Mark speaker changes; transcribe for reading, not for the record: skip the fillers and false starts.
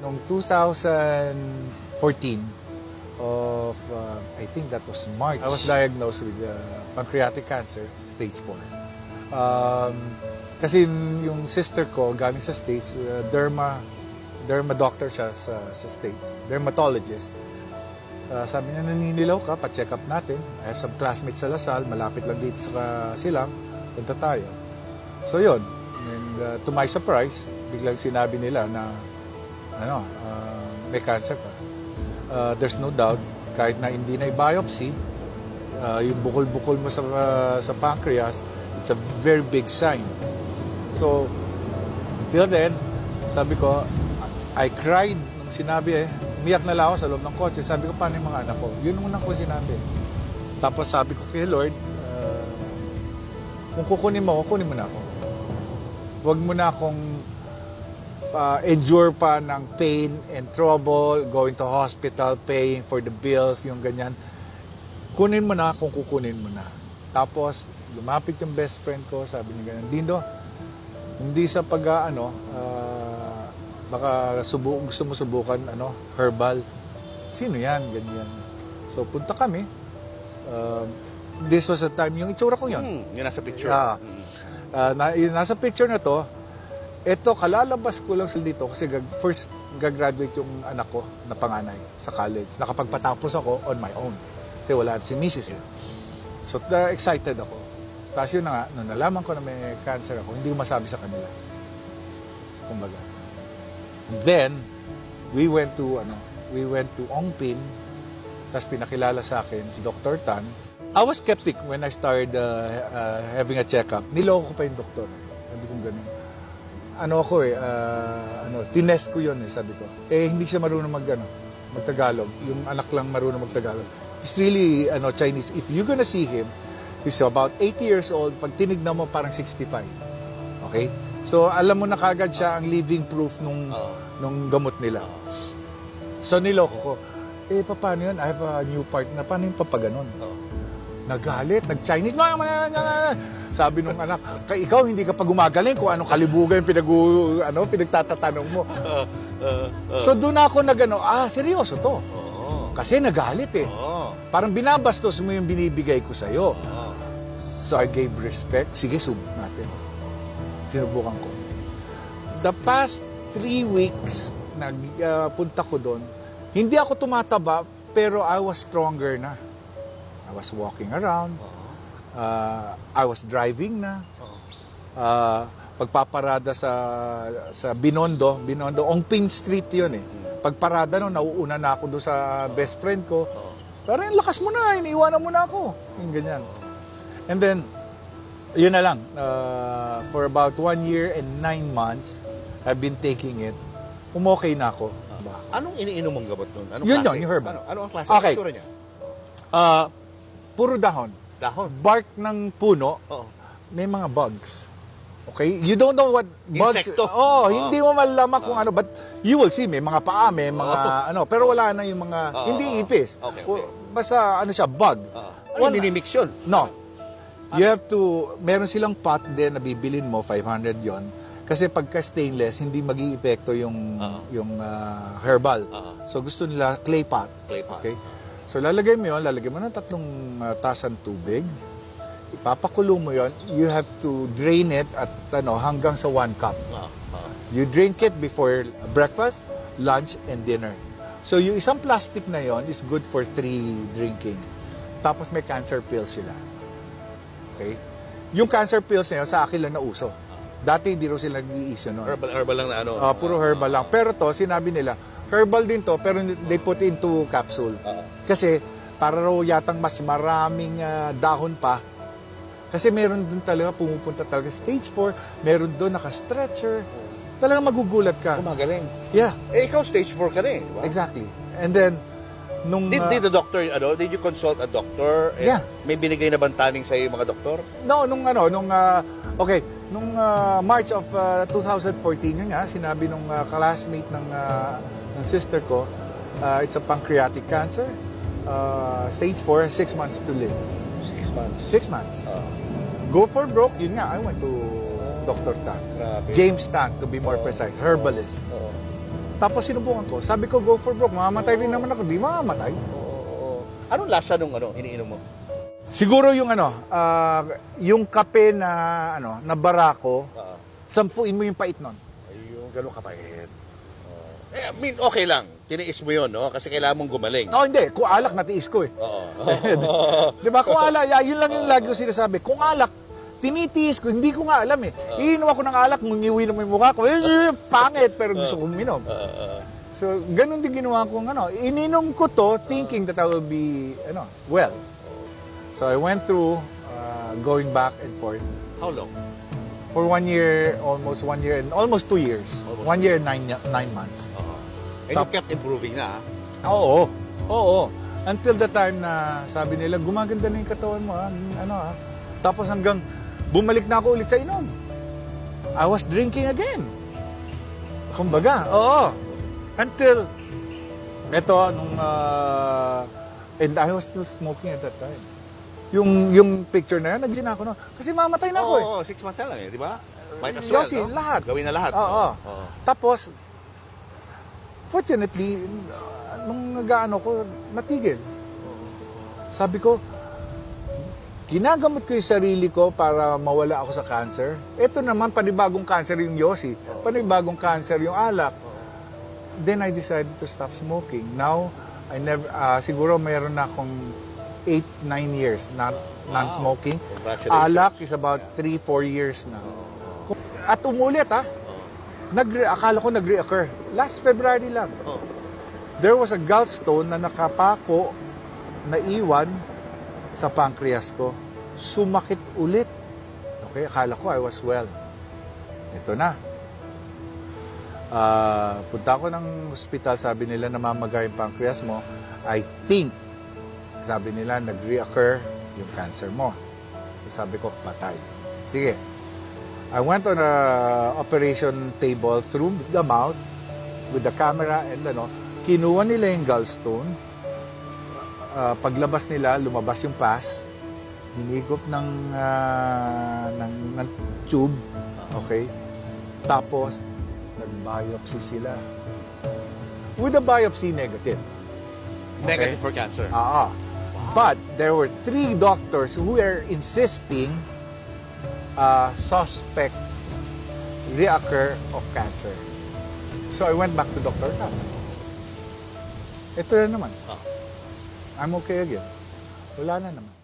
Speaker 1: Noong 2014 of, I think that was March, I was diagnosed with pancreatic cancer, stage 4. Kasi yung sister ko, galing sa States, derma doctor siya sa States, dermatologist. Sabi niya, naninilaw ka, pa-check up natin. I have some classmates sa Lasal, malapit lang dito sa Silang, punta tayo. So yun, and to my surprise, biglang sinabi nila na may cancer ka. There's no doubt, kahit na hindi na i-biopsy, yung bukol-bukol mo sa pancreas, it's a very big sign. So, till then, sabi ko, I cried nung sinabi umiyak na lang ako sa loob ng kotse. Sabi ko, paano yung mga anak ko? Yun muna ko sinabi. Tapos sabi ko kay Lord, kung kukunin mo na ako. Huwag mo na akong endure pa ng pain and trouble, going to hospital, paying for the bills, yung ganyan. Kunin mo na kung kukunin mo na. Tapos, lumapit yung best friend ko, sabi niya ganyan, Dindo, hindi sa baka gusto mo subukan herbal. Sino yan? Ganyan. So, punta kami. This was the time, yung itsura ko yun.
Speaker 2: Yung nasa picture.
Speaker 1: Yung nasa picture na to, ito, kalalabas ko lang sila dito kasi first gagraduate yung anak ko na panganay sa college. Nakapagpatapos ako on my own. Kasi wala si Mrs. So, excited ako. Tapos yun na nga, nung nalaman ko na may cancer ako, hindi ko masabi sa kanila. Kumbaga. Then, we went to Ongpin, tapos pinakilala sa akin si Dr. Tan. I was skeptic when I started having a checkup. Niloko ko pa yung doktor. Sabi kong ganun. Tinest ko yun sabi ko. Hindi siya marunong magtagalog. Yung anak lang marunong magtagalog. He's really Chinese. If you're gonna see him, he's about 80 years old. Pag tinignan mo, parang 65. Okay? So, alam mo na kagad siya ang living proof nung gamot nila. So, niloko ko. Paano yun? I have a new partner. Paano yung papaganon? Nagalit, nag-Chinese. Sabi nung anak, ikaw hindi ka pa gumagaling kung anong kalibugan yung pinagtatatanong mo. So, doon ako seryoso to. Kasi nagalit Parang binabastos mo yung binibigay ko sa'yo. So, I gave respect. Sige, subok natin. Sinubukan ko. The past 3 weeks, nagpunta ko doon. Hindi ako tumataba, pero I was stronger na. I was walking around. I was driving na. Pagpaparada sa Binondo, Ongpin Street yun Pagparada nauuna na ako doon sa best friend ko. Pero lakas mo na, iniiwanan mo na ako. Yung ganyan. And then, yun na lang. For about 1 year and 9 months, I've been taking it. Okay na ako.
Speaker 2: Anong iniinom mong gamot nun? Anong
Speaker 1: Yun
Speaker 2: klase?
Speaker 1: yun, yung herbal.
Speaker 2: Ano ang klase?
Speaker 1: Okay.
Speaker 2: Itsura niya?
Speaker 1: Puro dahon.
Speaker 2: Dahon?
Speaker 1: Bark ng puno,
Speaker 2: Oo.
Speaker 1: may mga bugs. Okay? You don't know what bugs...
Speaker 2: Insekto.
Speaker 1: Hindi mo malalaman kung ano. But you will see, may mga paa, may mga pero wala na yung mga... hindi ipis.
Speaker 2: Okay.
Speaker 1: Basta siya, bug.
Speaker 2: Ano minimix yun?
Speaker 1: No. You have to, meron silang pot din na bibilin mo, 500 yon. Kasi pagka stainless, hindi mag-iepekto yung herbal. So gusto nila clay pot.
Speaker 2: Clay pot.
Speaker 1: Okay? So lalagay mo ng 3 tasan tubig. Ipapakulo mo yon. You have to drain it at hanggang sa 1 cup. You drink it before breakfast, lunch, and dinner. So yung isang plastic na yon is good for 3 drinking. Tapos may cancer pills sila. Okay? Yung cancer pills na yun, sa akin lang nauso. Dati hindi raw sila nag-i-issue nun.
Speaker 2: Herbal lang na
Speaker 1: puro herbal lang. Pero to, sinabi nila, herbal din to, pero they put into capsule. Kasi, para raw yatang mas maraming dahon pa. Kasi meron dun talaga, pumupunta talaga stage 4, meron dun naka-stretcher. Talaga magugulat ka.
Speaker 2: Magaling.
Speaker 1: Yeah.
Speaker 2: Ikaw stage 4 ka na Wow.
Speaker 1: Exactly. And then, nung...
Speaker 2: Did the doctor, did you consult a doctor?
Speaker 1: Yeah.
Speaker 2: May binigay na bantaning sa iyo mga doktor?
Speaker 1: No, nung March of 2014, yun nga, sinabi nung classmate ng sister ko, it's a pancreatic cancer, stage 4, 6 months to live.
Speaker 2: 6 months.
Speaker 1: 6 months. Go for broke, yun nga, I went to Dr. Tan.
Speaker 2: Grabe.
Speaker 1: James Tan, to be more precise, herbalist. Tapos sinubukan ko. Sabi ko, go for broke. Mamamatay rin naman ako. Di mamamatay.
Speaker 2: Oo. Anong lasa nung iniinom mo?
Speaker 1: Siguro yung yung kape na na barako,
Speaker 2: Oo.
Speaker 1: sampuin mo yung pait nun.
Speaker 2: Ayun, ganun kapait. I mean, okay lang. Tiniis mo yun, no? Kasi kailangan mong gumaling.
Speaker 1: Oh, hindi. Kung alak, natiis ko eh.
Speaker 2: Oo.
Speaker 1: Di ba? Kung alak, yun lang yung lagi ko sinasabi. Kung alak, tinitiis ko. Hindi ko nga alam eh. Iinom ako ng alak, ngungiwi naman yung mukha ko. Pangit, pero gusto kong minom. So, ganun din ginawa kong ininom ko to thinking that I will be, well. So, I went through going back and forth
Speaker 2: How long?
Speaker 1: for 1 year, almost 1 year, and almost 2 years.
Speaker 2: Almost
Speaker 1: 1 year and 9 months.
Speaker 2: And you kept improving na,
Speaker 1: Oo. Oo. Until the time na sabi nila, gumaganda na yung katawan mo. Tapos hanggang bumalik na ako ulit sa inom. I was drinking again. Kumbaga, oo. Until, and I was still smoking at that time. Yung picture na yun, nag-gin ako no. Kasi mamatay na ako eh.
Speaker 2: Oo, 6 months na lang di ba? Might as well,
Speaker 1: Yossi,
Speaker 2: no?
Speaker 1: lahat.
Speaker 2: Gawin na lahat.
Speaker 1: Oo.
Speaker 2: Oo.
Speaker 1: Tapos, fortunately, nung nag-ano ko, natigil. Sabi ko, ginagamot ko yung sarili ko para mawala ako sa cancer. Ito naman, panibagong cancer yung Yossi. Panibagong cancer yung alak. Then I decided to stop smoking. Now, siguro mayroon na akong 8-9 years non-smoking.
Speaker 2: Congratulations.
Speaker 1: Alak is about 3-4 years na. At umulit akala ko nag-reoccur. Last February lang.
Speaker 2: Oh.
Speaker 1: There was a gallstone na nakapako na iwan sa pancreas ko. Sumakit ulit. Okay, akala ko I was well. Ito na. Punta ako ng hospital, sabi nila namamaga yung pancreas mo. I think, sabi nila nag-reoccur yung cancer mo. So sabi ko, patay. Sige. I went on a operation table through the mouth with the camera and kinuha nila yung gallstone. Paglabas nila, lumabas yung pus. Hinigop ng tube. Okay? Tapos, nag-biopsy sila. With the biopsy, negative.
Speaker 2: Negative for cancer.
Speaker 1: But there were 3 doctors who were insisting suspect reoccur of cancer. So I went back to Dr. Tam. Ito na naman. I'm okay again. Wala na naman.